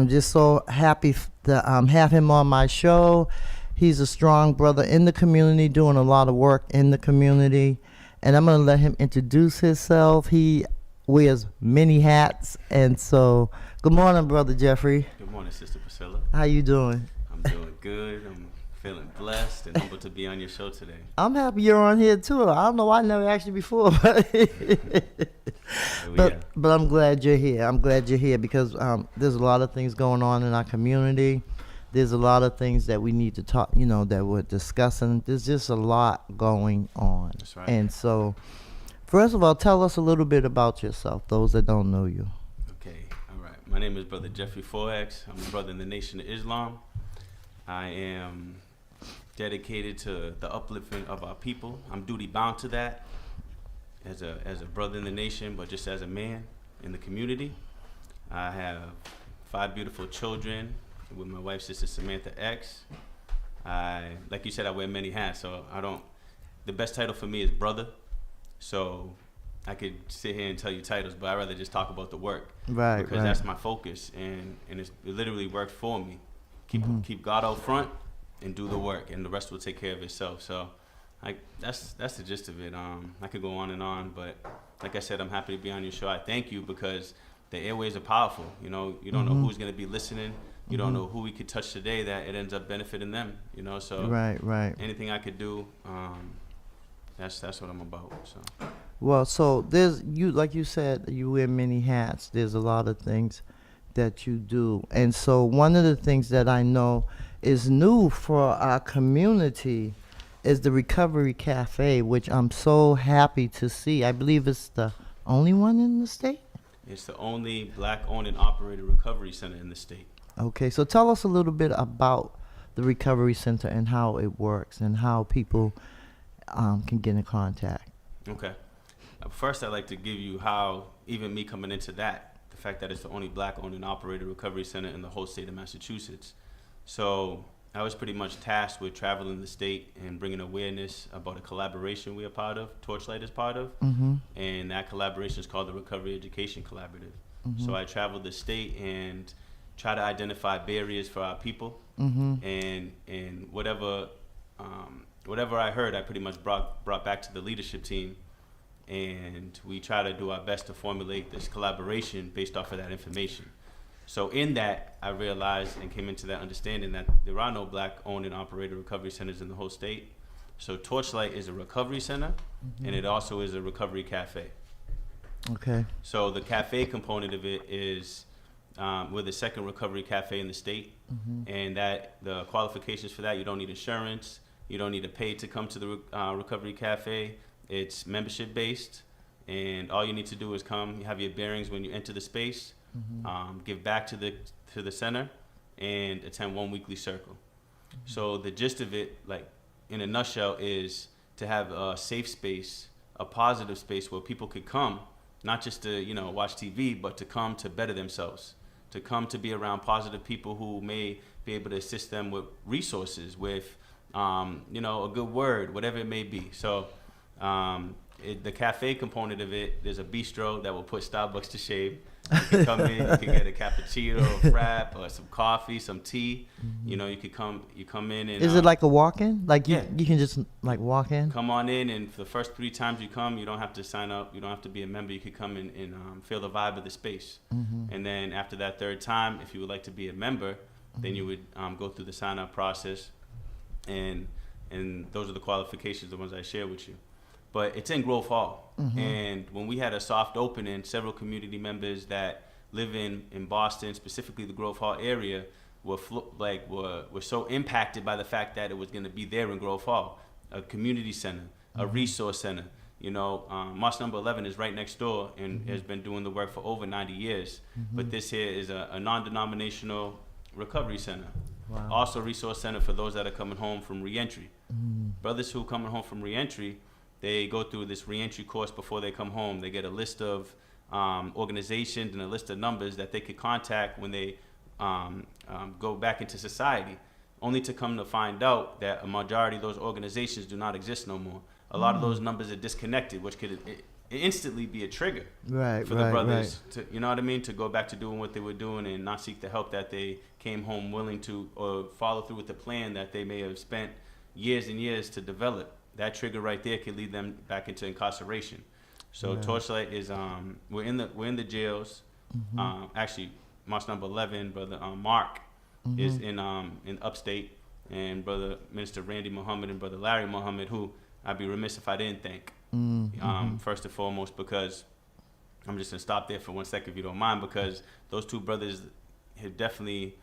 am just so happy to have him on my show. He's a strong brother in the community, doing a lot of work in the community. And I'm going to let him introduce himself. He wears many hats. And so, good morning, Brother Jeffrey. Good morning, Sister Priscilla. How you doing? I'm doing good. I'm feeling blessed and humbled to be on your show today. I'm happy you're on here, too. I don't know why I never asked you before, but I'm glad you're here. I'm glad you're here because there's a lot of things going on in our community. There's a lot of things that we need to talk, that we're discussing. There's just a lot going on. That's right. And so, first of all, tell us a little bit about yourself, those that don't know you. Okay, all right. My name is Brother Jeffrey Forex. I'm a brother in the Nation of Islam. I am dedicated to the upliftment of our people. I'm duty bound to that as a brother in the nation, but just as a man in the community. I have 5 beautiful children with my wife, Sister Samantha X. Like you said, I wear many hats, so the best title for me is brother. So I could sit here and tell you titles, but I'd rather just talk about the work. Right, because that's my focus, and it literally worked for me. Keep God out front and do the work, and the rest will take care of itself. So that's the gist of it. I could go on and on, but like I said, I'm happy to be on your show. I thank you because the airways are powerful. You don't know who's going to be listening. You don't know who we could touch today that it ends up benefiting them. So right. Anything I could do, that's what I'm about. So. Well, so there's like you said, you wear many hats. There's a lot of things that you do, and so one of the things that I know is new for our community is the Recovery Cafe, which I'm so happy to see. I believe it's the only one in the state. It's the only Black-owned and operated recovery center in the state. Okay, so tell us a little bit about the Recovery Center and how it works and how people can get in contact. Okay. First, I'd like to give you how, even me coming into that, the fact that it's the only Black-owned and operated recovery center in the whole state of Massachusetts. So I was pretty much tasked with traveling the state and bringing awareness about a collaboration we are part of, Torchlight is part of, and that collaboration is called the Recovery Education Collaborative. So I traveled the state and try to identify barriers for our people, and whatever I heard, I pretty much brought back to the leadership team, and we try to do our best to formulate this collaboration based off of that information. So in that, I realized and came into that understanding that there are no Black-owned and operated recovery centers in the whole state. So Torchlight is a recovery center, and it also is a recovery cafe. Okay. So the cafe component of it is we're the second recovery cafe in the state, and that the qualifications for that, you don't need insurance, you don't need to pay to come to the recovery cafe. It's membership based, and all you need to do is come. You have your bearings when you enter the space, give back to the center, and attend one weekly circle. So the gist of it, like in a nutshell, is to have a safe space, a positive space where people could come, not just to watch TV, but to come to better themselves, to come to be around positive people who may be able to assist them with resources, with a good word, whatever it may be. So the cafe component of it, there's a bistro that will put Starbucks to shame. You can come in, you can get a cappuccino, a frap, or some coffee, some tea. You come in and... Is it like a walk-in? Like you can just like walk in? Come on in, and for the first 3 times you come, you don't have to sign up, you don't have to be a member. You could come in and feel the vibe of the space. And then after that 3rd time, if you would like to be a member, then you would go through the sign-up process. And those are the qualifications, the ones I share with you. But it's in Grove Hall. And when we had a soft opening, several community members that live in Boston, specifically the Grove Hall area, were so impacted by the fact that it was going to be there in Grove Hall, a community center, a resource center. Mosque number 11 is right next door and has been doing the work for over 90 years. But this here is a non-denominational recovery center. Wow. Also a resource center for those that are coming home from reentry. Brothers who are coming home from reentry, they go through this reentry course before they come home. They get a list of organizations and a list of numbers that they could contact when they go back into society, only to come to find out that a majority of those organizations do not exist no more. A lot of those numbers are disconnected, which could instantly be a trigger Right, for right, the brothers right. to, you know what I mean, to go back to doing what they were doing and not seek the help that they came home willing to, or follow through with the plan that they may have spent years and years to develop. That trigger right there could lead them back into incarceration. So Yeah. Torchlight is we're in the jails. Actually, March number 11, brother Mark is in upstate, and brother Minister Randy Muhammad and brother Larry Muhammad, who I'd be remiss if I didn't thank. First and foremost, because I'm just gonna stop there for 1 second if you don't mind, because those two brothers have definitely,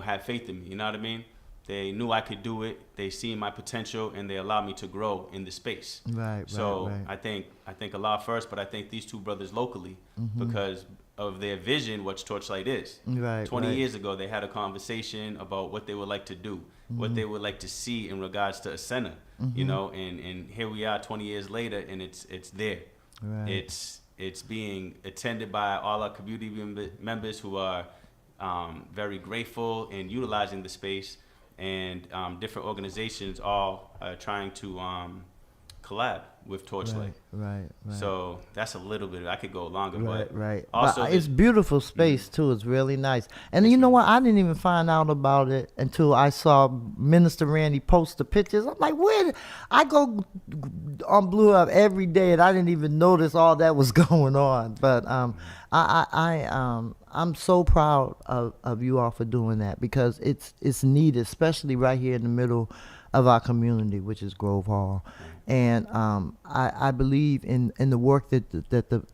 had faith in me. You know what I mean? They knew I could do it. They seen my potential, and they allowed me to grow in the space. Right. So right. I think Allah first, but I think these two brothers locally because of their vision, what Torchlight is. Right. 20 right. years ago, they had a conversation about what they would like to do, what they would like to see in regards to a center. And here we are 20 years later, and it's there. Right. It's being attended by all our community members who are very grateful and utilizing the space, and different organizations all trying to collab with Torchlight. Right. So that's a little bit. I could go longer, Right, but right. also But it's beautiful space too. It's really nice. And you know what? I didn't even find out about it until I saw Minister Randy post the pictures. I'm like, where? I go on Blue Up every day, and I didn't even notice all that was going on. But I'm so proud of you all for doing that, because it's needed, especially right here in the middle of our community, which is Grove Hall. And I believe in the work that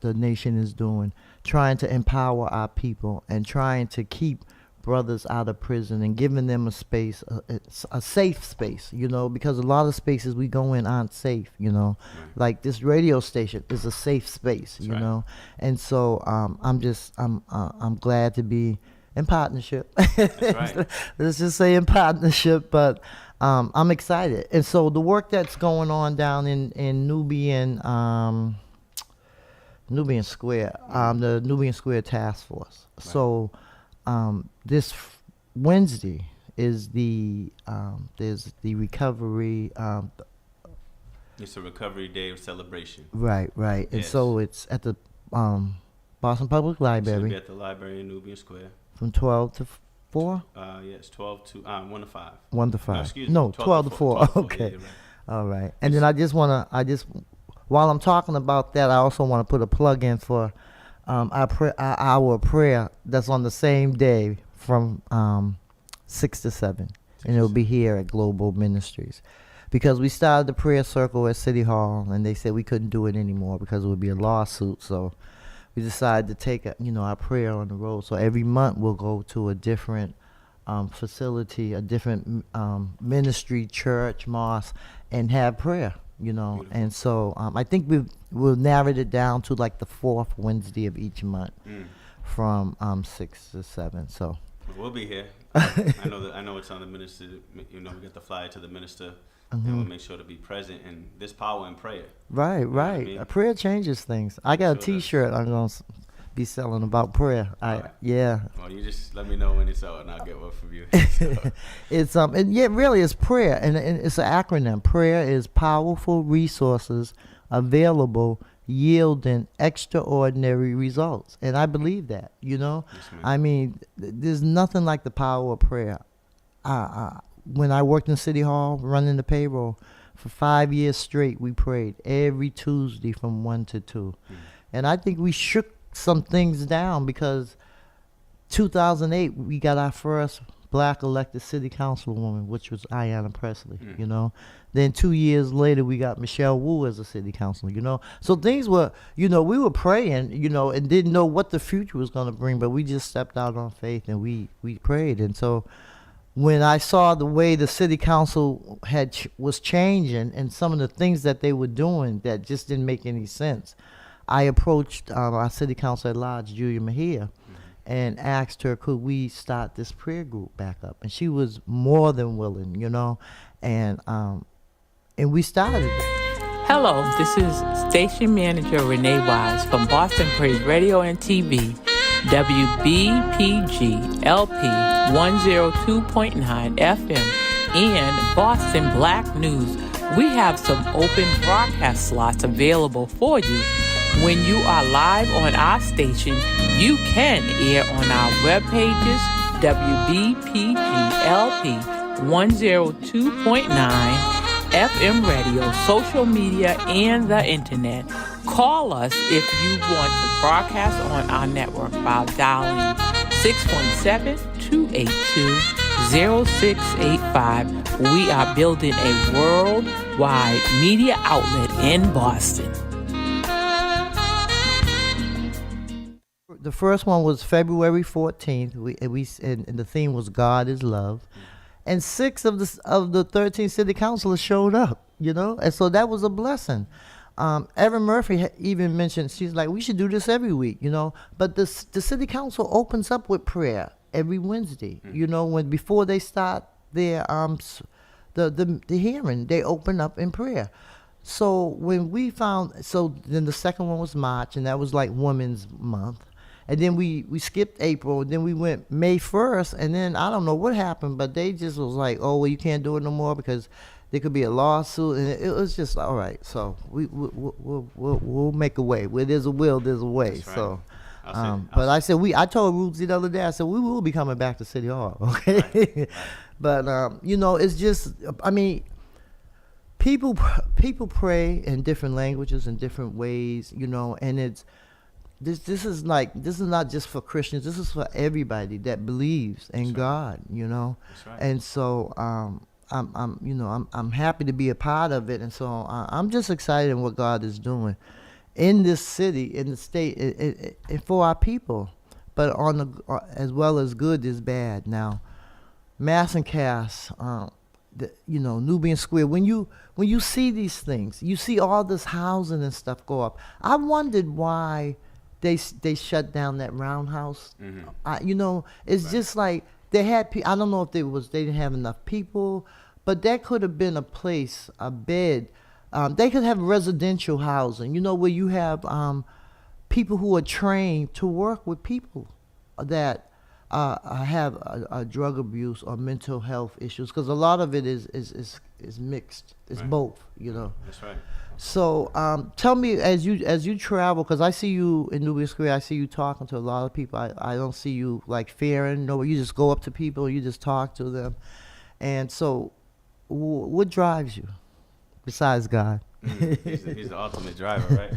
the nation is doing, trying to empower our people and trying to keep brothers out of prison and giving them a space, a safe space, because a lot of spaces we go in aren't safe, like this radio station is a safe space, That's right. And so I'm glad to be in partnership. That's right. Let's just say in partnership, but I'm excited. And so the work that's going on down in Nubian Square, the Nubian Square Task Force. Right. So this Wednesday is there's the recovery. It's a recovery day of celebration. Right. Yes. And so it's at the Boston Public It's Library. gonna be at the library in Nubian Square. From 12 to 4? Yes, 12 to 1 to 5. 1 to 5. No, excuse me, No, 12 to 4. 12 to 4. Okay. Yeah, you're right. All right. And then while I'm talking about that, I also want to put a plug in for our hour of prayer that's on the same day from 6 to 7. And it'll be here at Global Ministries. Because we started the prayer circle at City Hall, and they said we couldn't do it anymore because it would be a lawsuit. So we decided to take our prayer on the road. So every month we'll go to a different facility, a different ministry, church, mosque, and have prayer. Beautiful. And so I think we'll narrowed it down to like the 4th Wednesday of each month from 6 to 7. So we'll be here. I know it's on the minister. We get the flyer to the minister. And we'll make sure to be present, and there's power in prayer. Right. You know what I mean? A prayer changes things. I got a T-shirt I'm gonna be selling about prayer. Yeah. Well, you just let me know when it's out, and I'll get one from you. It's and yeah, really, it's prayer, and it's an acronym. Prayer is powerful resources available, yielding extraordinary results, and I believe that. Yes, ma'am. I mean, there's nothing like the power of prayer. When I worked in City Hall running the payroll for 5 years straight, we prayed every Tuesday from 1 to 2. And I think we shook some things down, because 2008 we got our first black elected city councilwoman, which was Ayanna Presley. Then 2 years later we got Michelle Wu as a city councilor. So things were, we were praying, and didn't know what the future was going to bring, but we just stepped out on faith and we prayed. And so when I saw the way the city council was changing and some of the things that they were doing that just didn't make any sense, I approached our city council at large, Julia Mejia, and asked her, could we start this prayer group back up? And she was more than willing, and we started it. Hello, this is Station Manager Renee Wise from Boston Praise Radio and TV, WBPG-LP 102.9 FM, and Boston Black News. We have some open broadcast slots available for you. When you are live on our station, you can air on our web pages, WBPG-LP 102.9, FM radio, social media, and the internet. Call us if you want to broadcast on our network by dialing 617-282-0685. We are building a worldwide media outlet in Boston. The first one was February 14th. And the theme was God is Love. And 6 of the 13 city councilors showed up, and so that was a blessing. Erin Murphy even mentioned, she's like, we should do this every week, But the city council opens up with prayer every Wednesday, before they start their the hearing, they open up in prayer. So when we then the second one was March, and that was like Women's Month. And then we skipped April, and then we went May 1st, and then I don't know what happened, but they just was like, oh, well, you can't do it no more because there could be a lawsuit, and it was just all right. So we'll make a way. Where there's a will, there's a way. That's right. So, But I told Ruthie the other day, I said we will be coming back to City Hall, okay? Right. But it's just, people pray in different languages in different ways, and it's. This is not just for Christians. This is for everybody that believes in God, That's right. And so I'm happy to be a part of it, and so I'm just excited in what God is doing in this city, in the state, and for our people. But as well as good is bad. Now, Mass and Cass, Nubian Square. When you see these things, you see all this housing and stuff go up. I wondered why. They shut down that roundhouse. Mm-hmm. It's Right. just like they had. I don't know if they didn't have enough people, but that could have been a place, a bed. They could have residential housing. Where you have people who are trained to work with people that have a drug abuse or mental health issues, because a lot of it is mixed. It's Right. both. That's right. So tell me, as you travel, because I see you in Nubian Square, I see you talking to a lot of people. I don't see you like fearing. No, you just go up to people, you just talk to them. And so, what drives you besides God? He's the ultimate driver, right?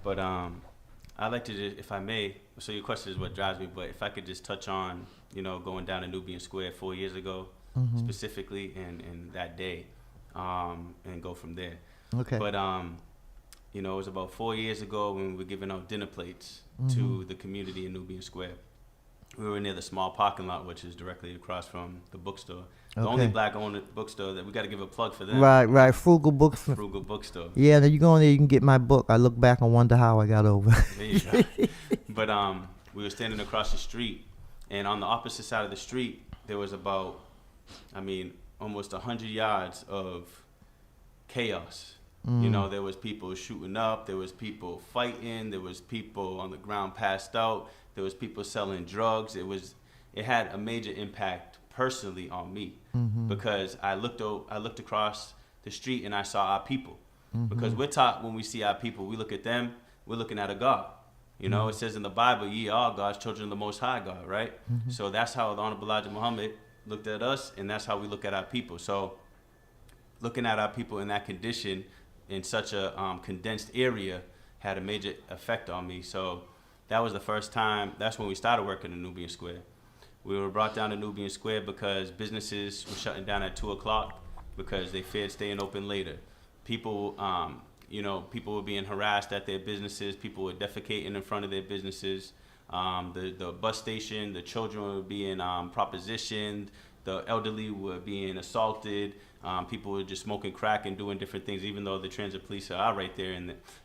But I'd like to just, if I may, so your question is what drives me, but if I could just touch on, going down to Nubian Square 4 years ago, specifically, and that day, and go from there. Okay. But it was about 4 years ago when we were giving out dinner plates to the community in Nubian Square. We were near the small parking lot, which is directly across from the bookstore. The only black-owned bookstore that we got to give a plug for them. Right. Frugal Books. Frugal Bookstore. Yeah, then you go in there, you can get my book. I look back and wonder how I got over. There you go. But we were standing across the street, and on the opposite side of the street, there was about, almost 100 yards of chaos. There was people shooting up, there was people fighting, there was people on the ground passed out, there was people selling drugs. It had a major impact personally on me, because I looked across the street and I saw our people. Because we're taught when we see our people, we look at them, we're looking at a God. It says in the Bible, ye are God's children of the Most High God, right? So that's how the Honorable Elijah Muhammad looked at us, and that's how we look at our people. So looking at our people in that condition, in such a condensed area, had a major effect on me. So that was the first time. That's when we started working in Nubian Square. We were brought down to Nubian Square because businesses were shutting down at 2:00 because they feared staying open later. People, people were being harassed at their businesses. People were defecating in front of their businesses. The bus station, the children were being propositioned. The elderly were being assaulted. People were just smoking crack and doing different things, even though the transit police are right there.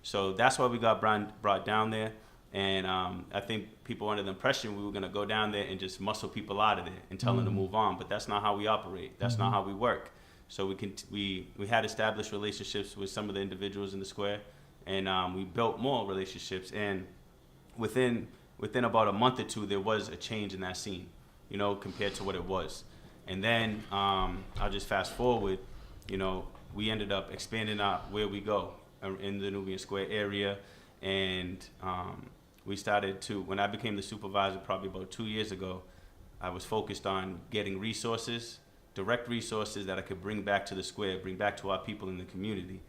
So that's why we got brought down there. And I think people were under the impression we were going to go down there and just muscle people out of there and tell them to move on. But that's not how we operate. That's not how we work. So we had established relationships with some of the individuals in the square, and we built more relationships. And within about a month or two, there was a change in that scene, compared to what it was. And then I'll just fast forward, we ended up expanding out where we go in the Nubian Square area. And we started to, when I became the supervisor probably about 2 years ago, I was focused on getting resources, direct resources that I could bring back to the square, bring back to our people in the community.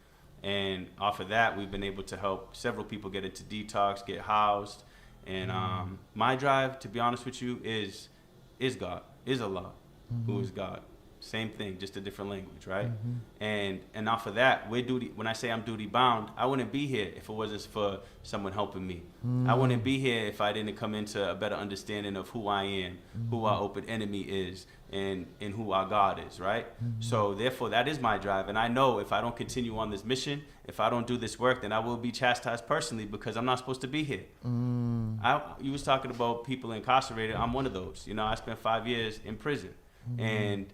And off of that, we've been able to help several people get into detox, get housed. And my drive, to be honest with you, is God, is Allah, who is God. Same thing, just a different language, right? And off of that, when I say I'm duty bound, I wouldn't be here if it wasn't for someone helping me. I wouldn't be here if I didn't come into a better understanding of who I am, who our open enemy is, and who our God is, right? So therefore, that is my drive. And I know if I don't continue on this mission, if I don't do this work, then I will be chastised personally because I'm not supposed to be here. You was talking about people incarcerated. I'm one of those. You know, I spent 5 years in prison. And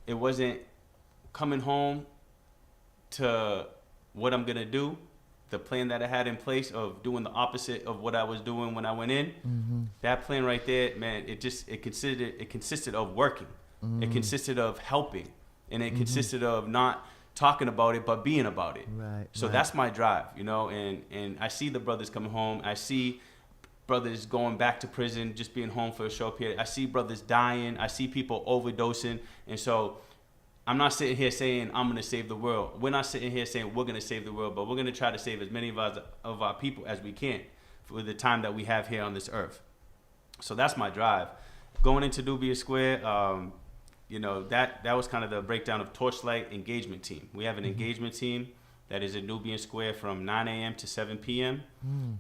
it wasn't coming home to what I'm going to do, the plan that I had in place of doing the opposite of what I was doing when I went in. That plan right there, man, it consisted of working. It consisted of helping. And it consisted of not talking about it, but being about it. So that's my drive, you know, and I see the brothers coming home. I see brothers going back to prison, just being home for a short period. I see brothers dying. I see people overdosing. And so I'm not sitting here saying I'm going to save the world. We're not sitting here saying we're going to save the world, but we're going to try to save as many of our people as we can for the time that we have here on this earth. So that's my drive. Going into Nubia Square, you know, that was kind of the breakdown of Torchlight engagement team. We have an engagement team that is in Nubian Square from 9 a.m. to 7 p.m.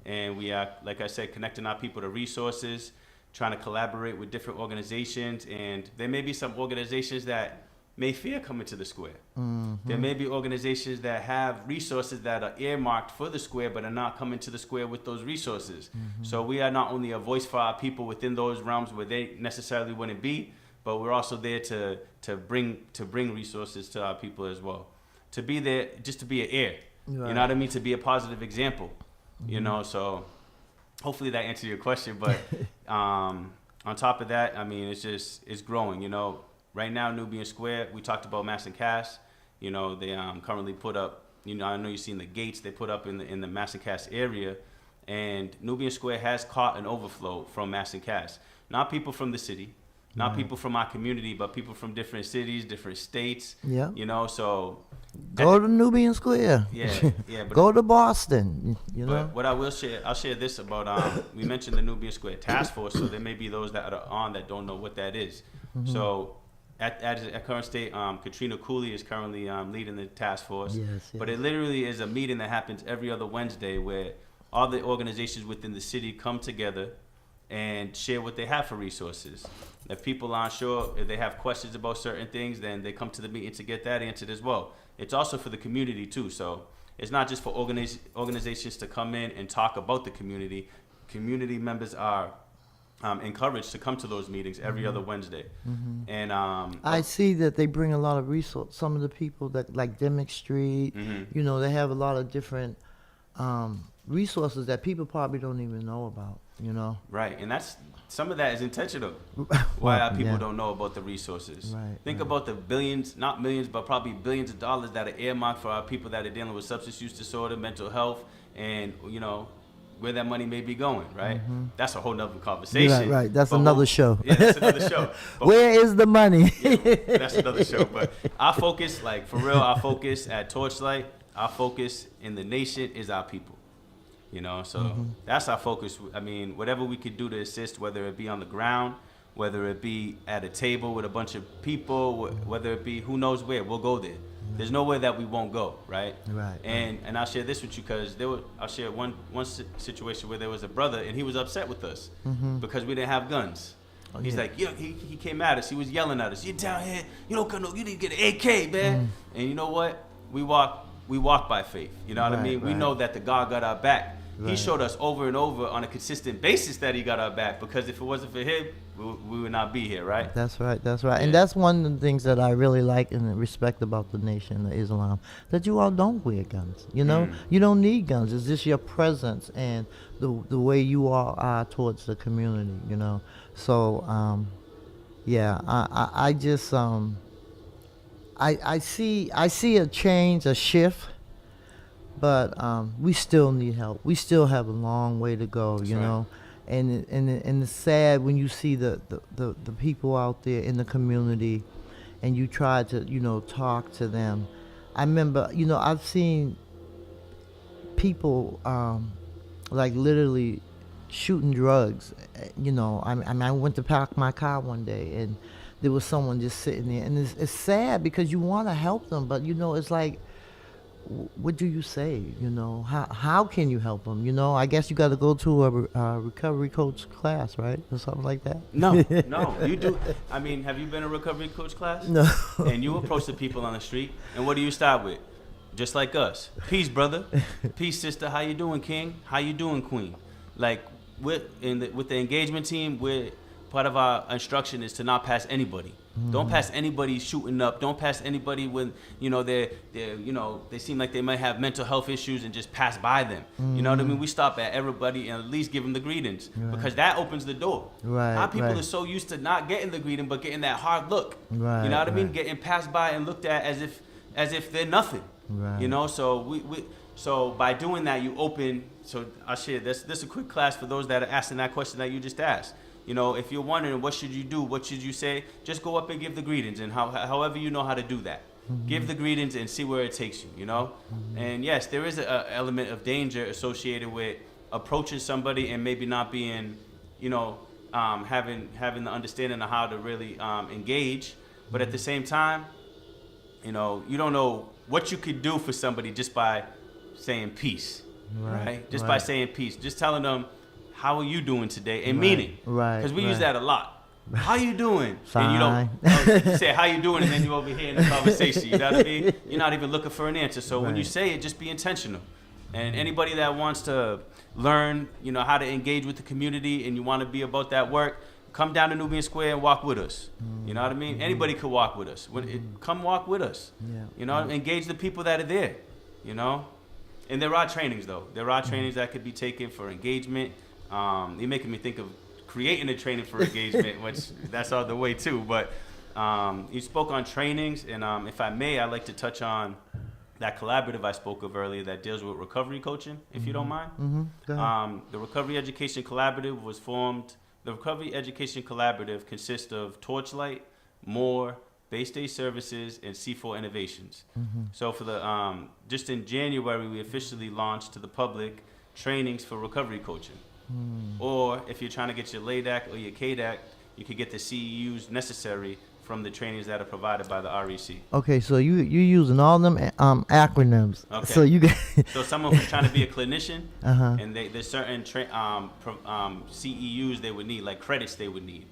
And we are, like I said, connecting our people to resources, trying to collaborate with different organizations. And there may be some organizations that may fear coming to the square. There may be organizations that have resources that are earmarked for the square, but are not coming to the square with those resources. So we are not only a voice for our people within those realms where they necessarily wouldn't be, but we're also there to bring resources to our people as well. To be there, just to be an ear, you know what I mean? To be a positive example, you know? So hopefully that answered your question. But on top of that, I mean, it's growing, you know? Right now, Nubian Square, we talked about Mass and Cass. You know, they currently put up, you know, I know you've seen the gates they put up in the Mass and Cass area. And Nubian Square has caught an overflow from Mass and Cass. Not people from the city, not people from our community, but people from different cities, different states. Yeah. You know, so go to Nubian Square. Yeah. But go to Boston. You know. What I'll share this about. We mentioned the Nubian Square Task Force, so there may be those that are on that don't know what that is. So at current state, Katrina Cooley is currently leading the task force. Yes. But it literally is a meeting that happens every other Wednesday where all the organizations within the city come together and share what they have for resources. If people aren't sure, if they have questions about certain things, then they come to the meeting to get that answered as well. It's also for the community too. So it's not just for organizations to come in and talk about the community. Community members are encouraged to come to those meetings every other Wednesday. And I see that they bring a lot of resources. Some of the people that like Demick Street, you know, they have a lot of different resources that people probably don't even know about, you know. Right, and some of that is intentional. Why our people don't know about the resources. Think about the billions, not millions, but probably billions of dollars that are earmarked for our people that are dealing with substance use disorder, mental health, and, you know, where that money may be going, right? That's a whole nother conversation. Right. That's another show. Yeah, that's another show. Where is the money? That's another show. But our focus, like for real, our focus at Torchlight, our focus in the nation is our people. You know, so that's our focus. I mean, whatever we could do to assist, whether it be on the ground, whether it be at a table with a bunch of people, whether it be who knows where, we'll go there. There's nowhere that we won't go, right? And I'll share this with you because I'll share one situation where there was a brother and he was upset with us because we didn't have guns. He's like, he came at us. He was yelling at us. You down here? You don't come. You need to get an AK, man. And you know what? We walk by faith. You know what I mean? We know that the God got our back. He showed us over and over on a consistent basis that he got our back, because if it wasn't for him, we would not be here, right? That's right. Yeah. And that's one of the things that I really like and respect about the Nation of Islam, that you all don't wear guns. You know, you don't need guns. It's just your presence and the way you all are towards the community, you know. So, I just, I see a change, a shift but we still need help. We still have a long way to go, That's you right. know. And it's sad when you see the people out there in the community, and you try to, you know, talk to them. I remember, you know, I've seen people like literally shooting drugs. You know, I went to park my car one day, and there was someone just sitting there, and it's sad because you want to help them, but you know, it's like, what do you say? You know, how can you help them? You know, I guess you got to go to a recovery coach class, right, or something like that. No, no, you do. I mean, have you been a recovery coach class? No. And you approach the people on the street, and what do you start with? Just like us. Peace, brother. Peace, sister. How you doing, king? How you doing, queen? Like, with the engagement team, part of our instruction is to not pass anybody. Don't pass anybody shooting up. Don't pass anybody when, you know, they seem like they might have mental health issues, and just pass by them. You know what I mean? We stop at everybody and at least give them the greetings, because that opens the door. Right. Our people right. are so used to not getting the greeting, but getting that hard look. Right, You know what I mean? right. Getting passed by and looked at as if they're nothing. Right. You know, so so by doing that, you open. So I'll share this. This is a quick class for those that are asking that question that you just asked. You know, if you're wondering what should you do, what should you say, just go up and give the greetings, and however you know how to do that. Give the greetings and see where it takes you, you know? And yes, there is an element of danger associated with approaching somebody and maybe not being, you know, having the understanding of how to really engage. But at the same time, you know, you don't know what you could do for somebody just by saying peace, right? Just by saying peace, just telling them, how are you doing today? And meaning, Right. because we use that a lot. How you doing? Fine. And you say how you doing, and then you over here in the conversation. You know what I mean? You're not even looking for an answer. So when you say it, just be intentional. And anybody that wants to learn, you know, how to engage with the community, and you want to be about that work, come down to Nubian Square and walk with us. You know what I mean? Anybody could walk with us. Come walk with us. Yeah. You know, engage the people that are there. You know, and there are trainings though. There are trainings that could be taken for engagement. You're making me think of creating a training for engagement, which that's all the way too. But you spoke on trainings, and if I may, I'd like to touch on that collaborative I spoke of earlier that deals with recovery coaching, if you don't mind. Go ahead. The Recovery Education Collaborative was formed. The Recovery Education Collaborative consists of Torchlight, More, Bay State Services, and C4 Innovations. So for the just in January, we officially launched to the public trainings for recovery coaching. Or if you're trying to get your LADAC or your KDAC, you could get the CEUs necessary from the trainings that are provided by the REC. Okay, so you using all them acronyms. Okay. So you get So someone who's trying to be a clinician, Uh-huh. and there's certain CEUs they would need, like credits they would need.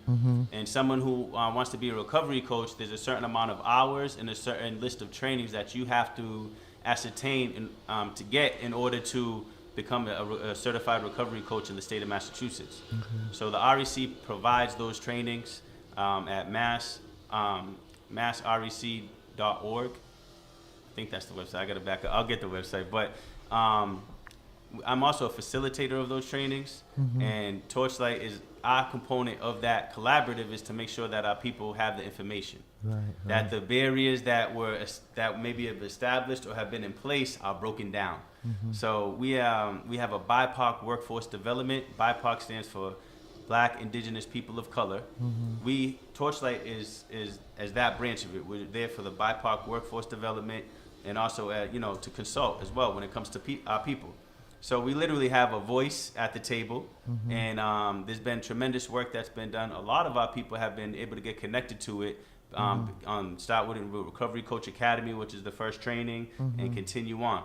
And someone who wants to be a recovery coach, there's a certain amount of hours and a certain list of trainings that you have to ascertain to get in order to become a certified recovery coach in the state of Massachusetts. So the REC provides those trainings at massrec.org. I think that's the website. I got to back up. I'll get the website. But I'm also a facilitator of those trainings, and Torchlight is our component of that collaborative is to make sure that our people have the information. That the barriers that maybe have established or have been in place are broken down. So we have a BIPOC workforce development. BIPOC stands for Black, Indigenous, People of Color. Torchlight is as that branch of it. We're there for the BIPOC workforce development, and also to consult as well when it comes to our people. So we literally have a voice at the table, and there's been tremendous work that's been done. A lot of our people have been able to get connected to it. Start with Recovery Coach Academy, which is the first training, and continue on.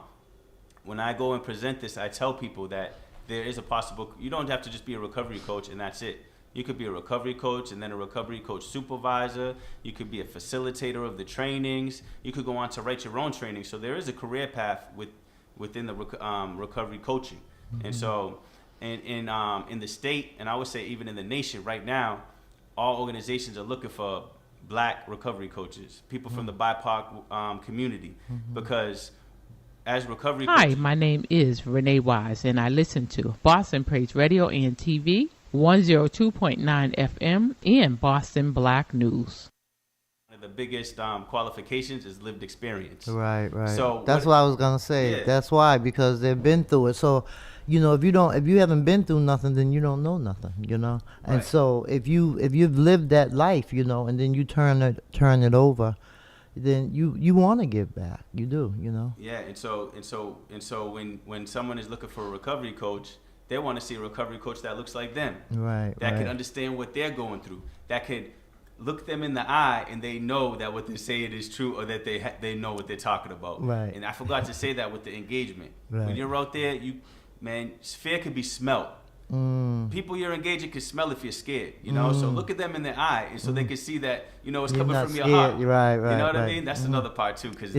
When I go and present this, I tell people that there is a possible, you don't have to just be a recovery coach and that's it. You could be a recovery coach and then a recovery coach supervisor. You could be a facilitator of the trainings. You could go on to write your own training. So there is a career path within the recovery coaching. And so in the state, and I would say even in the nation right now, all organizations are looking for Black recovery coaches, people from the BIPOC community, because as recovery Hi, coaches, my name is Renee Wise, and I listen to Boston Praise Radio and TV, 102.9 FM, and Boston Black News. to the biggest qualifications is lived experience. Right, right. So That's what I was gonna say. Yeah. That's why, because they've been through it. So, if you haven't been through nothing, then you don't know nothing. And Right. so if you've lived that life, and then you turn it over, then you want to give back. You do. Yeah, and so when someone is looking for a recovery coach, they want to see a recovery coach that looks like them, Right. that right. can understand what they're going through, that could look them in the eye and they know that what they're saying is true, or that they know what they're talking about. Right. And I forgot to say that with the engagement. Right. When you're out there, fear could be smelt. People you're engaging can smell if you're scared, So look at them in the eye, and so they can see that it's You're coming not from your scared. heart. You're right, You know what I right. mean? That's another part too, because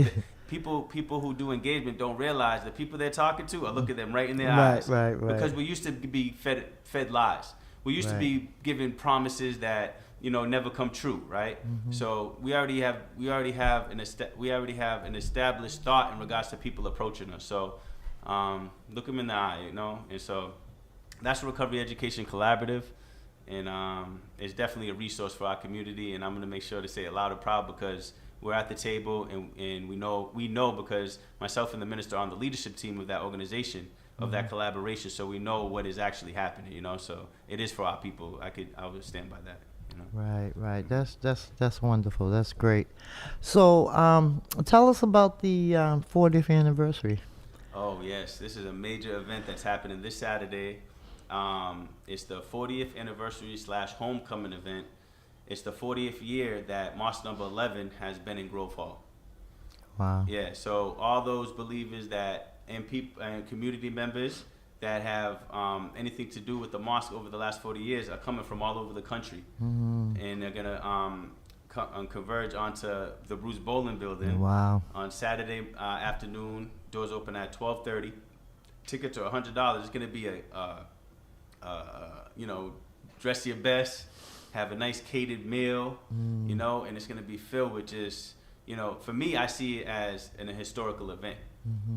people who do engagement don't realize the people they're talking to are looking them right in their eyes. Right. Because we used to be fed lies. We used to Right. be given promises that never come true, right? So we already have an established thought in regards to people approaching us. So look them in the eye, and so that's a Recovery Education Collaborative, and it's definitely a resource for our community. And I'm going to make sure to say it loud and proud, because we're at the table, and we know because myself and the minister are on the leadership team of that organization, of that collaboration, so we know what is actually happening. So it is for our people. I would stand by that. Right. That's wonderful. That's great. So tell us about the 40th anniversary. Oh yes, this is a major event that's happening this Saturday. It's the 40th anniversary / homecoming event. It's the 40th year that Mosque number 11 has been in Grove Hall. Wow. Yeah, so all those believers and community members that have anything to do with the mosque over the last 40 years are coming from all over the country, and they're gonna converge onto the Bruce Bowling Building. Wow. On Saturday afternoon. Doors open at 12:30. Tickets are $100. It's gonna be dress your best, have a nice catered meal, and it's gonna be filled with just, for me, I see it as a historical event,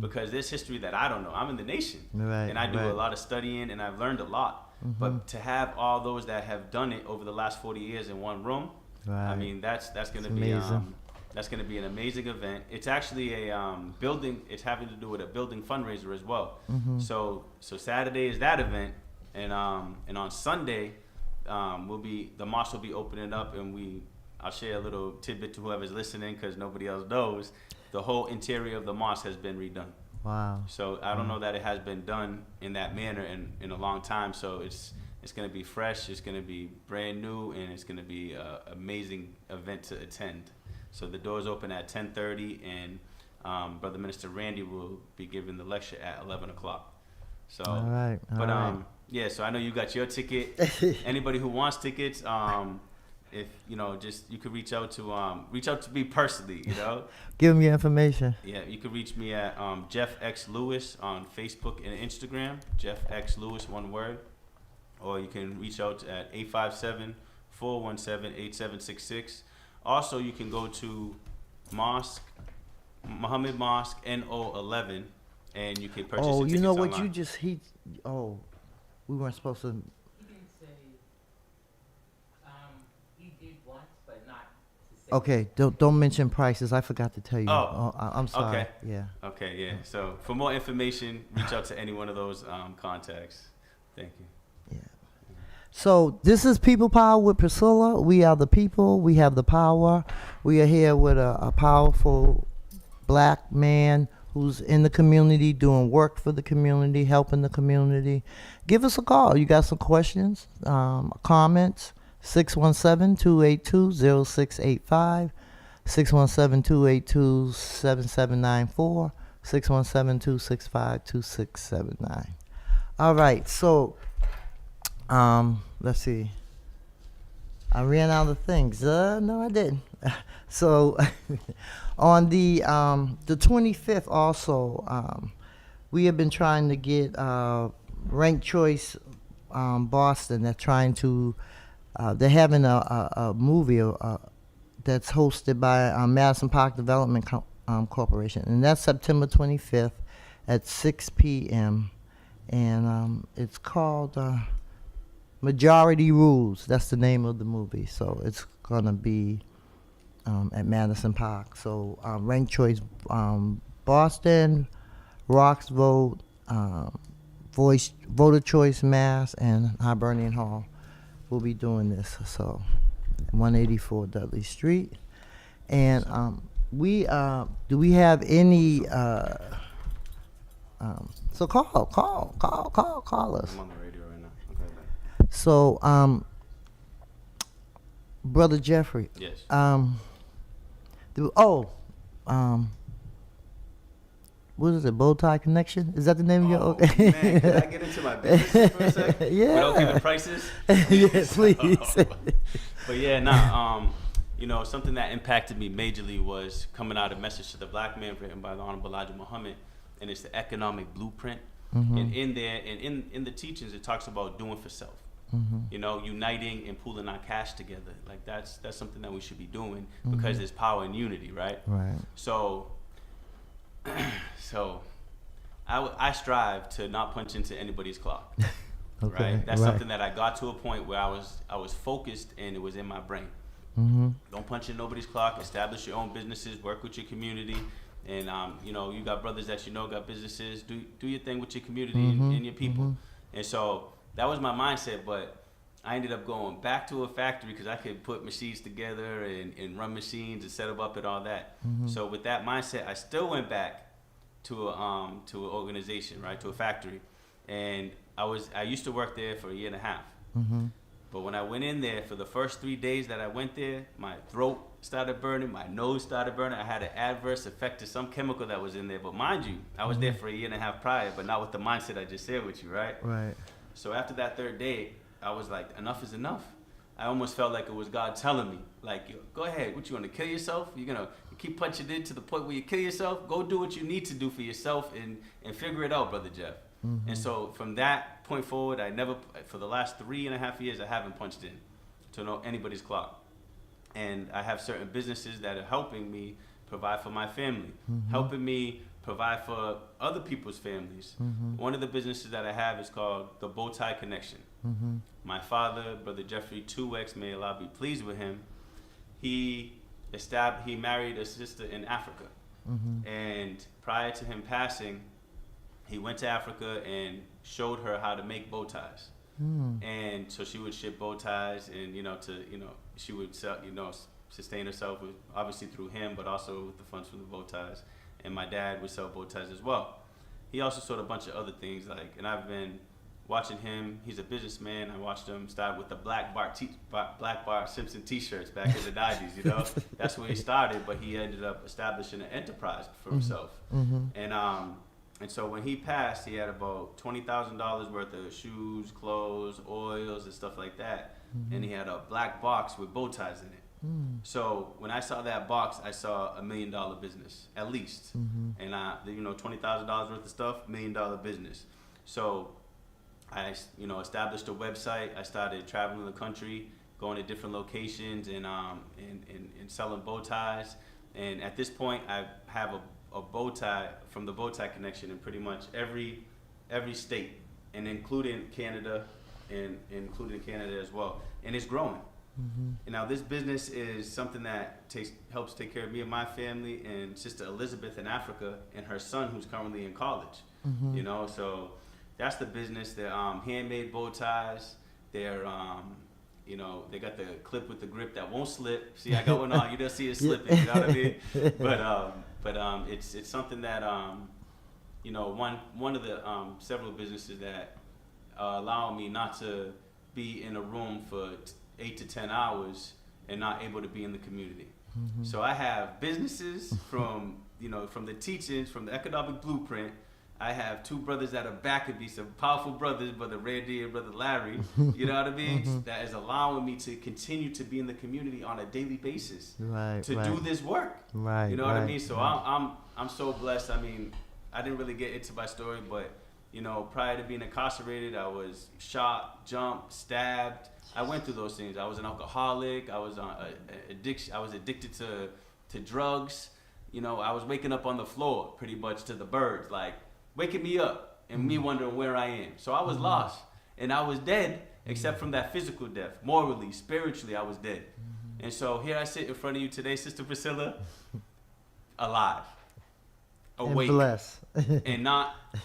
because there's history that I don't know. I'm in the nation, Right, and I do right. a lot of studying, and I've learned a lot. But to have all those that have done it over the last 40 years in one room, Right. I mean, that's gonna It's be amazing. that's gonna be an amazing event. It's actually a building. It's having to do with a building fundraiser as well. So Saturday is that event, and on Sunday, the mosque will be opening up, and I'll share a little tidbit to whoever's listening, because nobody else knows. The whole interior of the mosque has been redone. Wow. So I don't know that it has been done in that manner in a long time. So it's going to be fresh. It's going to be brand new, and it's going to be an amazing event to attend. So the doors open at 10:30, and Brother Minister Randy will be giving the lecture at 11 o'clock. So, All right. yeah. So I know you got your ticket. Anybody who wants tickets, if you could reach out to me personally. Give them your information. Yeah, you can reach me at Jeff X Lewis on Facebook and Instagram. Jeff X Lewis, one word. Or you can reach out at 857-417-8766. Also, you can go to Muhammad Mosque NO11, and you can purchase your tickets You know online. what you just we weren't supposed to. He didn't say. He did once, but not to say. Okay, don't mention prices. I forgot to tell you. I'm sorry. okay. Yeah. Okay, yeah. So for more information, reach out to any one of those contacts. Thank you. Yeah. So this is People Power with Priscilla. We are the people. We have the power. We are here with a powerful black man who's in the community, doing work for the community, helping the community. Give us a call. You got some questions, comments? 617-282-0685, 617-282-7794, 617-265-2679. All right, so let's see. I ran out of things. No, I didn't. So on the 25th also, we have been trying to get Ranked Choice Boston. They're trying to, they're having a movie that's hosted by Madison Park Development Corporation, and that's September 25th at 6 p.m. And it's called Majority Rules. That's the name of the movie. So it's gonna be at Madison Park. So ranked choice, Boston, Rocks Vote, Voter Choice Mass, and Hibernian Hall will be doing this. So 184 Dudley Street. And do we have any, so call us. I'm on the radio right now. Okay. So, Brother Jeffrey. Yes. What is it? Bowtie Connection? Is that the name of your? Oh, man, can I get into my business for a second? Yeah. Without giving prices? Yes, please. But yeah, something that impacted me majorly was coming out a message to the black man written by the Honorable Elijah Muhammad, and it's the economic blueprint. Mm-hmm. And in there, and in the teachings, it talks about doing for self. Mm-hmm. Uniting and pooling our cash together. Like that's something that we should be doing because there's power in unity, right? Right. So I strive to not punch into anybody's clock. Okay. Right? That's right. something that I got to a point where I was focused and it was in my brain. Mm-hmm. Don't punch in nobody's clock. Establish your own businesses. Work with your community. And you got brothers that got businesses. Do your thing with your community and your people. And so that was my mindset. But I ended up going back to a factory because I could put machines together and run machines and set them up and all that. So with that mindset, I still went back to an organization, right, to a factory, and I used to work there for a year and a half. But when I went in there, for the first 3 days that I went there, my throat started burning, my nose started burning. I had an adverse effect to some chemical that was in there. But mind you, I was there for a year and a half prior, but not with the mindset I just shared with you, right? Right. So after that third day, I was like, enough is enough. I almost felt like it was God telling me, like, go ahead, what, you want to kill yourself? You're going to keep punching in to the point where you kill yourself? Go do what you need to do for yourself and figure it out, Brother Jeff. And so from that point forward, for the last 3.5 years, I haven't punched in to anybody's clock. And I have certain businesses that are helping me provide for my family, helping me provide for other people's families. One of the businesses that I have is called the Bowtie Connection. My father, Brother Jeffrey 2X, may Allah be pleased with him, he married a sister in Africa. And prior to him passing, he went to Africa and showed her how to make bow ties. And so she would ship bow ties and, she would sell, sustain herself with, obviously through him, but also with the funds from the bow ties. And my dad would sell bow ties as well. He also sold a bunch of other things, and I've been watching him. He's a businessman. I watched him start with the Black Bart Simpson t-shirts back in the 90s, That's where he started, but he ended up establishing an enterprise for himself. And so when he passed, he had about $20,000 worth of shoes, clothes, oils, and stuff like that. And he had a black box with bow ties in it. So when I saw that box, I saw $1 million business, at least. And $20,000 worth of stuff, $1 million business. So I, established a website. I started traveling the country, going to different locations and selling bow ties. And at this point, I have a bow tie from the Bowtie Connection in pretty much every state, and including Canada as well. And it's growing. And now this business is something that helps take care of me and my family and Sister Elizabeth in Africa and her son who's currently in college. So that's the business. They're handmade bow ties. They're they got the clip with the grip that won't slip. See, I got one on. You don't see it slipping. You know what I mean? But it's something that one of the several businesses that allow me not to be in a room for 8 to 10 hours and not able to be in the community. So I have businesses from the teachings, from the economic blueprint. I have two brothers that are backing me, some powerful brothers, Brother Randy and Brother Larry, you know what I mean? That is allowing me to continue to be in the community on a daily basis, do this work. Right. You know what I mean? So I'm so blessed. I mean, I didn't really get into my story, but prior to being incarcerated, I was shot, jumped, stabbed. I went through those things. I was an alcoholic. I was on addiction. I was addicted to drugs. I was waking up on the floor pretty much to the birds, like waking me up and me wondering where I am. So I was lost and I was dead, except from that physical death. Morally, spiritually, I was dead. And so here I sit in front of you today, Sister Priscilla, alive, awake, And blessed.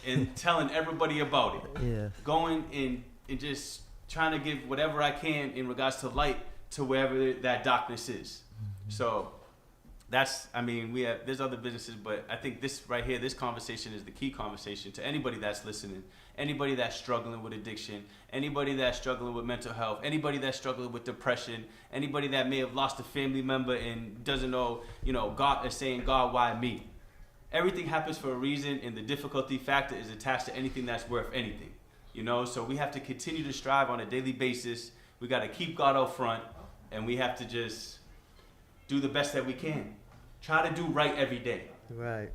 and telling everybody about it. Yes. Going and just trying to give whatever I can in regards to light to wherever that darkness is. So there's other businesses, but I think this right here, this conversation is the key conversation to anybody that's listening, anybody that's struggling with addiction, anybody that's struggling with mental health, anybody that's struggling with depression, anybody that may have lost a family member and doesn't know, God is saying, God, why me? Everything happens for a reason, and the difficulty factor is attached to anything that's worth anything. So we have to continue to strive on a daily basis. We got to keep God out front, and we have to just do the best that we can. Try to do right every day. Right.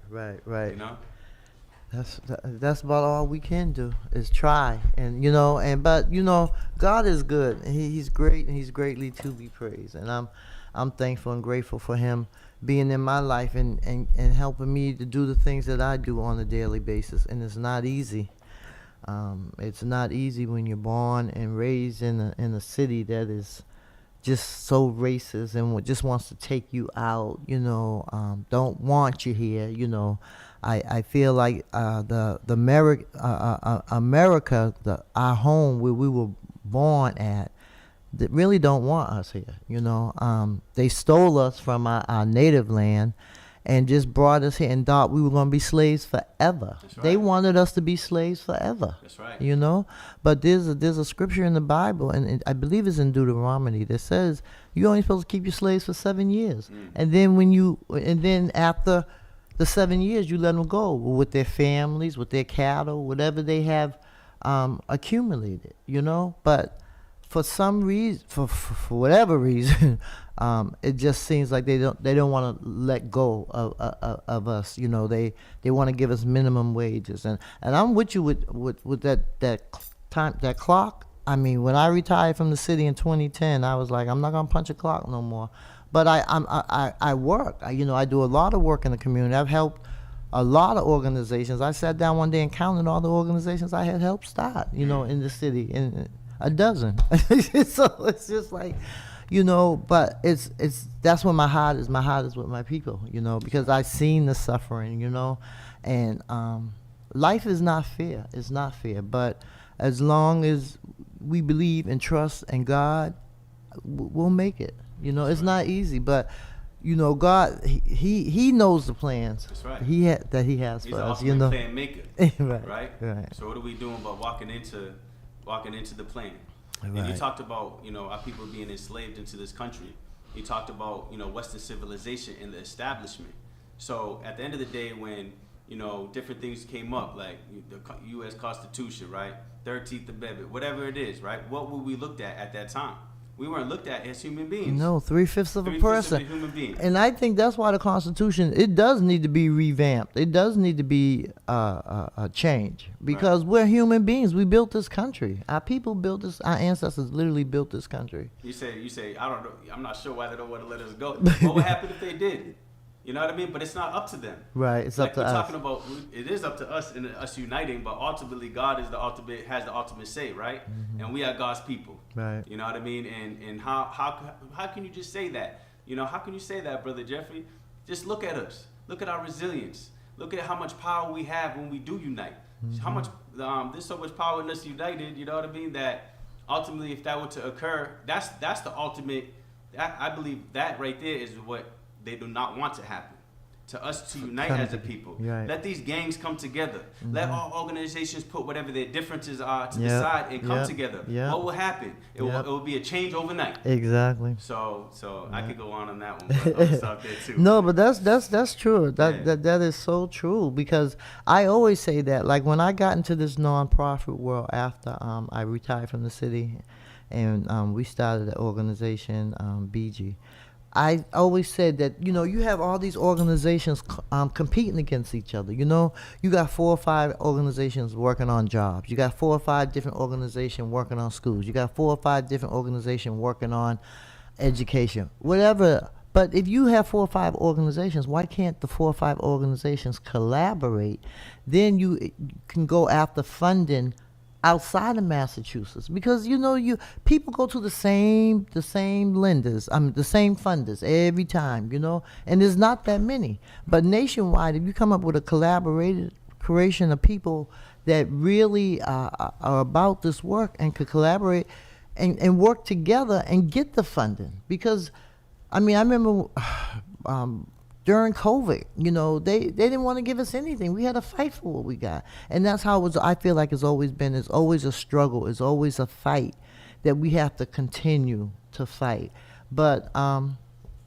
That's about all we can do is try, but God is good. He's great, and He's greatly to be praised. And I'm thankful and grateful for Him being in my life and helping me to do the things that I do on a daily basis. And it's not easy. It's not easy when you're born and raised in a city that is just so racist and just wants to take you out, don't want you here, I feel like the America, our home where we were born at, that really don't want us here, they stole us from our native land and just brought us here and thought we were going to be slaves forever. That's right. They wanted us to be slaves forever. That's right. But there's a scripture in the Bible, and I believe it's in Deuteronomy, that says you're only supposed to keep your slaves for 7 years. And then after the 7 years, you let them go with their families, with their cattle, whatever they have accumulated, But for some reason, for whatever reason, it just seems like they don't want to let go of us. They want to give us minimum wages, and I'm with you with that clock. I mean, when I retired from the city in 2010, I was like, I'm not gonna punch a clock no more. But I work. I do a lot of work in the community. I've helped a lot of organizations. I sat down one day and counted all the organizations I had helped start, in the city, and a dozen. So it's just like, but it's that's where my heart is. My heart is with my people, because I've seen the suffering, and life is not fair. It's not fair. But as long as we believe and trust in God, we'll make it. It's not easy, but God, He knows the plans. That's right. He has He's for the us. ultimate plan maker. Right. So what are we doing about walking into the plan? Right. And you talked about our people being enslaved into this country. You talked about Western civilization and the establishment. So at the end of the day, when different things came up, like the U.S. Constitution, right, 13th Amendment, whatever it is, right, what were we looked at that time? We weren't looked at as human beings. No, 3/5 of a 3/5 person. of a human being. And I think that's why the Constitution, it does need to be revamped. It does need to be a change, because we're human beings. We built this country. Our people built this. Our ancestors literally built this country. You say, I don't know. I'm not sure why they don't want to let us go. What would happen if they did? You know what I mean? But it's not up to them. Right. It's like up to we're us. Talking about, it is up to us and us uniting, but ultimately God has the ultimate say, right? Mm-hmm. And we are God's people. Right. You know what I mean? And how can you just say that? How can you say that, Brother Jeffrey? Just look at us. Look at our resilience. Look at how much power we have when we do unite. Mm-hmm. How much there's so much power in us united. You know what I mean? That ultimately, if that were to occur, that's the ultimate. I believe that right there is what they do not want to happen. To us to unite as a people. Right. Let these gangs come together. Mm-hmm. Let all organizations put whatever their differences are to the side and come together. Yep. What will happen? It will be a change overnight. Exactly. So I could go on that one, but I'll stop there too. No, but that's true. That is so true, because I always say that, like, when I got into this nonprofit world after I retired from the city, and we started the organization BG. I always said that, you have all these organizations competing against each other. You got 4 or 5 organizations working on jobs. You got 4 or 5 different organizations working on schools. You got 4 or 5 different organizations working on education, whatever. But if you have 4 or 5 organizations, why can't the 4 or 5 organizations collaborate? Then you can go after funding outside of Massachusetts, because you people go to the same lenders, the same funders every time, and there's not that many. But nationwide, if you come up with a collaborated creation of people that really are about this work and could collaborate and work together and get the funding, because I remember during COVID, they didn't want to give us anything. We had to fight for what we got. And that's how I feel like it's always been. It's always a struggle. It's always a fight that we have to continue to fight. But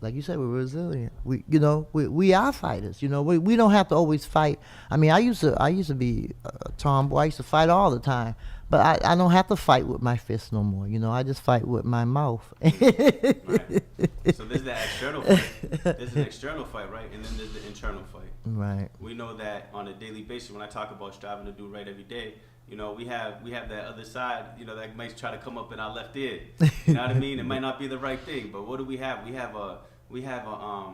like you said, we're resilient. We are fighters. We don't have to always fight. I used to be a tomboy. I used to fight all the time. But I don't have to fight with my fists no more. I just fight with my mouth. Right. So there's that external fight. There's an external fight, right? And then there's the internal fight. Right. We know that on a daily basis, when I talk about striving to do right every day, we have that other side, that might try to come up in our left ear. You know what I mean? It might not be the right thing, but what do we have? We have a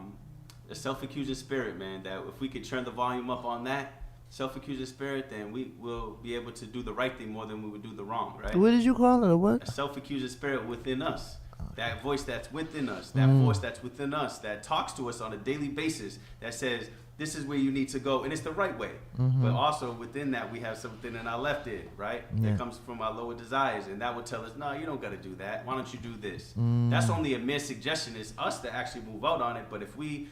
self-accusing spirit, man, that if we could turn the volume up on that self-accusing spirit, then we will be able to do the right thing more than we would do the wrong, right? What did you call it, or what? A self-accusing spirit within us. That voice that's within us, that voice that's within us, that talks to us on a daily basis, that says, this is where you need to go, and it's the right way. But also within that, we have something in our left ear, right? Yeah. That comes from our lower desires, and that will tell us, no, you don't got to do that. Why don't you do this? That's only a mere suggestion. It's us that actually move out on it. But if we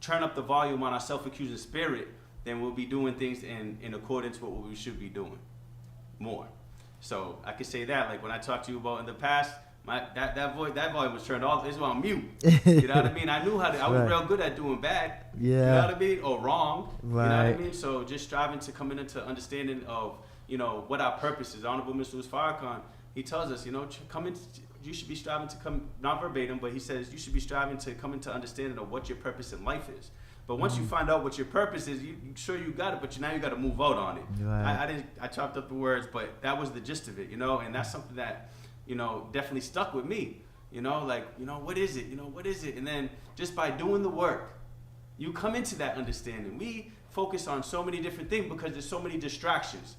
turn up the volume on our self-accusing spirit, then we'll be doing things in accordance with what we should be doing more. So I could say that, like when I talked to you about in the past, that volume was turned off. It's on mute. You know what I mean? I knew how to. I was Right. real good at doing bad. Yeah. You know what I mean? Or wrong. Right. You know what I mean? So just striving to come into understanding of what our purpose is. Honorable Mr. Farrakhan, he tells us, you should be striving to come, not verbatim, but he says you should be striving to come into understanding of what your purpose in life is. But once you find out what your purpose is, you sure you got it, but now you got to move out on it. Right. I chopped up the words, but that was the gist of it, and that's something that, definitely stuck with me. What is it? What is it? And then just by doing the work, you come into that understanding. We focus on so many different things because there's so many distractions.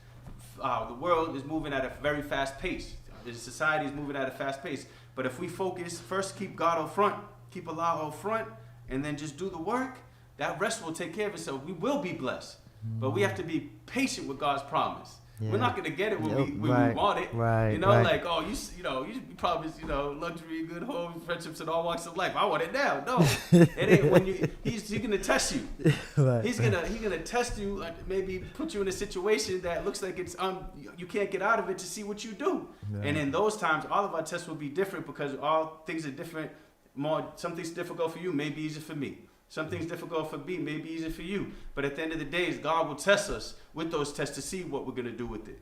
The world is moving at a very fast pace. The society is moving at a fast pace. But if we focus, first keep God out front, keep Allah out front, and then just do the work, that rest will take care of itself. We will be blessed. But we have to be patient with God's promise. Yeah. We're not going to get it when we want it. Right. Like, oh, you promised, luxury, good home, friendships, and all walks of life. I want it now. No, it ain't when he's going to test you. Right. He's gonna test you, like maybe put you in a situation that looks like it's you can't get out of it to see what you do. Yeah. And in those times, all of our tests will be different because all things are different. Something's difficult for you, may be easy for me. Something's difficult for me, may be easy for you. But at the end of the day, God will test us with those tests to see what we're going to do with it.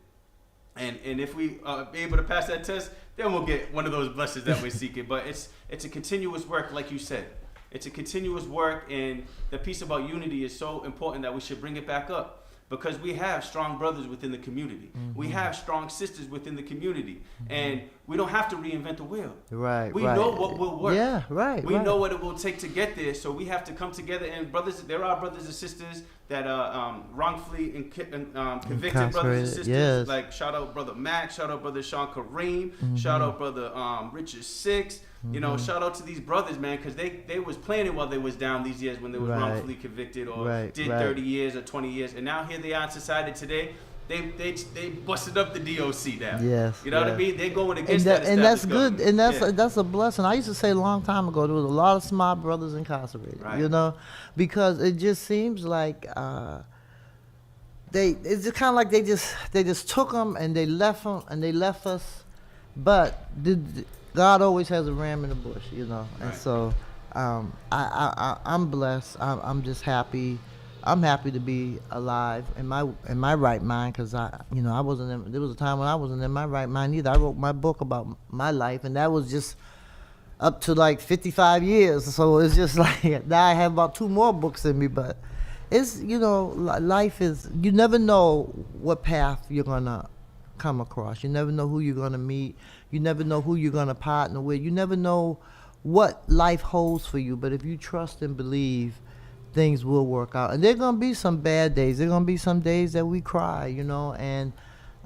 And if we are able to pass that test, then we'll get one of those blessings that we're seeking. But it's a continuous work, like you said. It's a continuous work, and the piece about unity is so important that we should bring it back up. Because we have strong brothers within the community. We have strong sisters within the community. And we don't have to reinvent the wheel. Right. We know what will work. Yeah, right. We know what it will take to get there. So we have to come together. And there are brothers and sisters that are wrongfully convicted brothers and sisters. Yes. Like shout out brother Mac, shout out brother Sean Kareem, shout out brother Richard Six. Shout out to these brothers, man, because they was planning while they was down these years when they was wrongfully convicted or did 30 years or 20 years. And now here they are in society today. They busted up the DOC now. Yes. You know what I mean? They're going against that. And that's good. And that's a blessing. I used to say a long time ago, there was a lot of smart brothers incarcerated, because it just seems like it's just kind of like they just took them and they left them and they left us. But God always has a ram in the bush, And so I'm blessed. I'm just happy. I'm happy to be alive in my right mind, because I wasn't. There was a time when I wasn't in my right mind either. I wrote my book about my life, and that was just up to like 55 years. So it's just like now I have about 2 more books in me. But it's life is, you never know what path you're gonna come across. You never know who you're gonna meet. You never know who you're gonna partner with. You never know what life holds for you. But if you trust and believe, things will work out. And there are going to be some bad days. There are going to be some days that we cry, and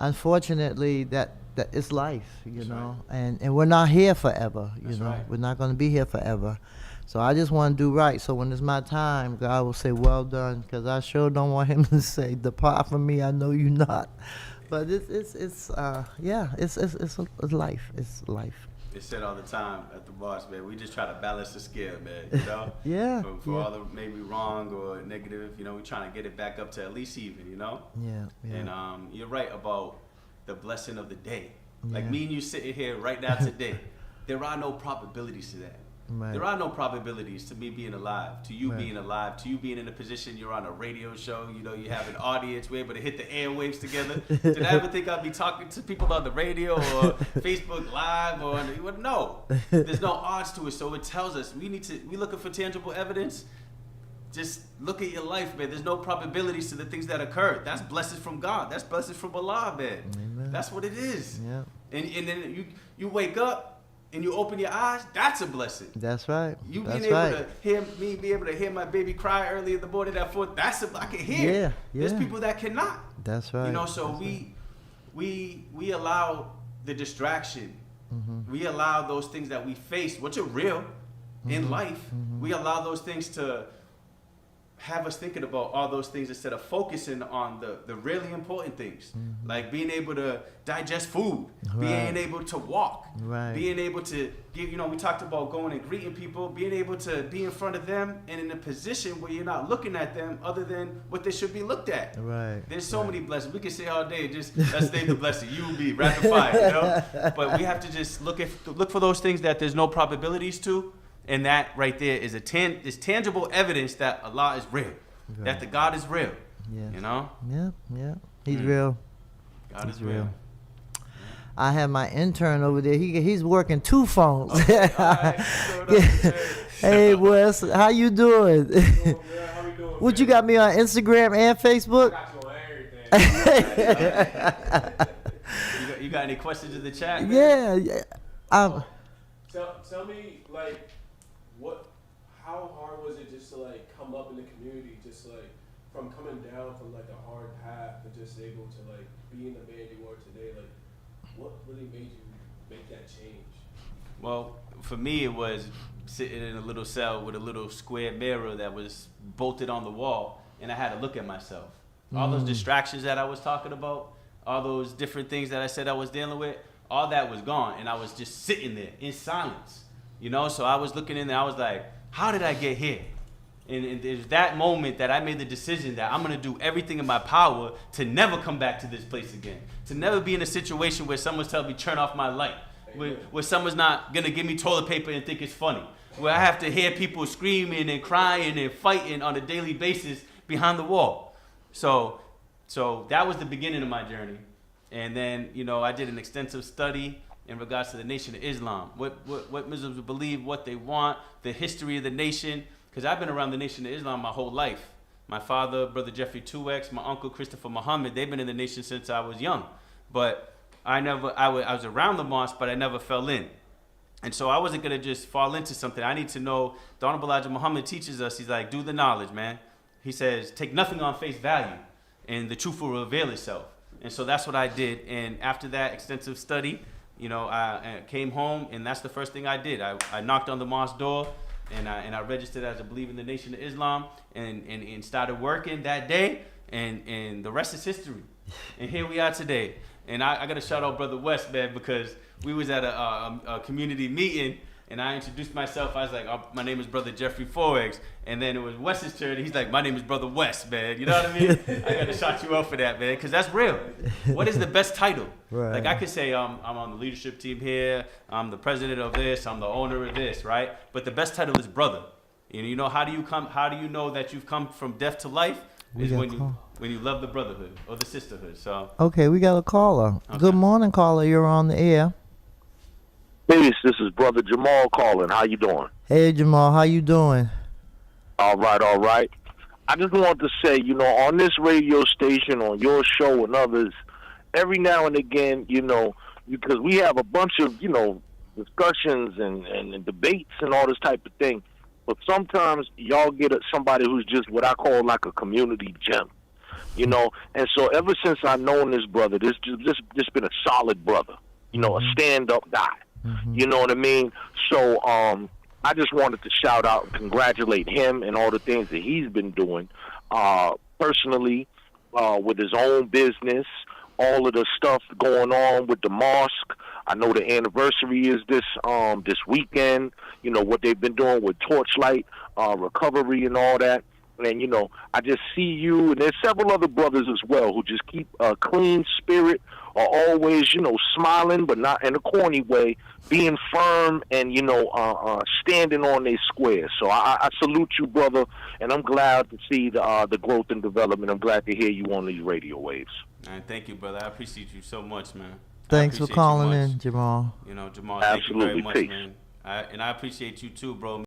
unfortunately, that it's life, you know, and we're not here forever, you know. We're not going to be here forever. So I just want to do right. So when it's my time, God will say, well done, because I sure don't want him to say, depart from me, I know you not. But it's life. It's life. It's said all the time at the boss, man. We just try to balance the scale, man. You know, Yeah. For all the maybe wrong or negative, you know, we're trying to get it back up to at least even, you know. Yeah. And you're right about the blessing of the day. Like Yeah. me and you sitting here right now today, there are no probabilities to that. Right. There are no probabilities to me being alive, to you Right. being alive, to you being in a position you're on a radio show, you know, you have an audience, we're able to hit the airwaves together. Did I ever think I'd be talking to people on the radio or Facebook Live or no. There's no odds to it, so it tells us we looking for tangible evidence. Just look at your life, man. There's no probabilities to the things that occurred. That's blessings from God. That's blessings from Allah, man. Amen. That's what it is. Yeah. And then you wake up and you open your eyes, that's a blessing. That's right. You That's being able right. to hear me, be able to hear my baby cry early in the morning at 4, I can hear. Yeah, There's yeah. people that cannot. That's right. You know, so That's we allow the distraction. Mm-hmm. We allow those things that we face, which are real in life. We allow those things to have us thinking about all those things instead of focusing on the really important things, like being able to digest food, being able to walk, being able to give, you know, we talked about going and greeting people, being able to be in front of them and in a position where you're not looking at them other than what they should be looked at. Right. There's so many blessings. We can say all day, just let's name the blessing. You will be rapid fire, you know? But we have to just look for those things that there's no probabilities to. And that right there is is tangible evidence that Allah is real, that the God is real. Yes. You know, Yeah. He's real. God He's is real. I have my intern over there. He's working 2 phones. Okay, all right. Hey, Wes, how you doing? How we doing? What, you got me on Instagram and Facebook? I got you on everything. You got any questions in the chat? man? Yeah. Tell me, like, how hard was it just to like come up in the community, just like from coming down from like a hard path to just able to like being the man you are today? Like, what really made you make that change? Well, for me, it was sitting in a little cell with a little square mirror that was bolted on the wall, and I had to look at myself. All those distractions that I was talking about, all those different things that I said I was dealing with, all that was gone, and I was just sitting there in silence, you know? So I was looking in there, I was like, how did I get here? And there's that moment that I made the decision that I'm gonna do everything in my power to never come back to this place again, to never be in a situation where someone's telling me turn off my light, where someone's not gonna give me toilet paper and think it's funny, where I have to hear people screaming and crying and fighting on a daily basis behind the wall. So that was the beginning of my journey. And then, you know, I did an extensive study in regards to the Nation of Islam, what Muslims believe, what they want, the history of the nation, because I've been around the Nation of Islam my whole life. My father, Brother Jeffrey 2X, my uncle Christopher Muhammad, they've been in the nation since I was young. But I was around the mosque, but I never fell in. And so I wasn't going to just fall into something. I need to know, the Honorable Elijah Muhammad teaches us, he's like, do the knowledge, man. He says, take nothing on face value, and the truth will reveal itself. And so that's what I did. And after that extensive study, you know, I came home, and that's the first thing I did. I knocked on the mosque door, and I registered as a believer in the Nation of Islam, and started working that day, and the rest is history. And here we are today. And I got to shout out Brother West, man, because we was at a community meeting, and I introduced myself. I was like, oh, my name is Brother Jeffrey 4X. And then it was Wes's turn, and he's like, my name is Brother West, man. You know what I mean? I got to shout you out for that, man, because that's real. What is the best title? Right. Like, I could say I'm on the leadership team here, I'm the president of this, I'm the owner of this, right? But the best title is brother. You know, how do you know that you've come from death to life? Is when you love the brotherhood or the sisterhood. So Okay, we got a caller. Okay. Good morning, caller. You're on the air. Peace, this is Brother Jamal calling. How you doing? Hey, Jamal. How you doing? All right. I just wanted to say, you know, on this radio station, on your show and others, every now and again, you know, because we have a bunch of, you know, discussions and debates and all this type of thing, but sometimes y'all get somebody who's just what I call like a community gem. you know. And so ever since I known this brother, this just been a solid brother, you know, a stand up guy. You know what I mean? So I just wanted to shout out and congratulate him and all the things that he's been doing personally with his own business, all of the stuff going on with the mosque. I know the anniversary is this weekend. You know what they've been doing with Torchlight recovery and all that. And you know, I just see you, and there's several other brothers as well who just keep a clean spirit, are always, you know, smiling but not in a corny way, being firm and you know, standing on their square. So I salute you, brother, and I'm glad to see the growth and development. I'm glad to hear you on these radio waves. And thank you, brother. I appreciate you so much, man. Thanks for calling in, Jamal. You know, Jamal, Absolutely. thank you very much, Peace. man. And I appreciate you too, bro.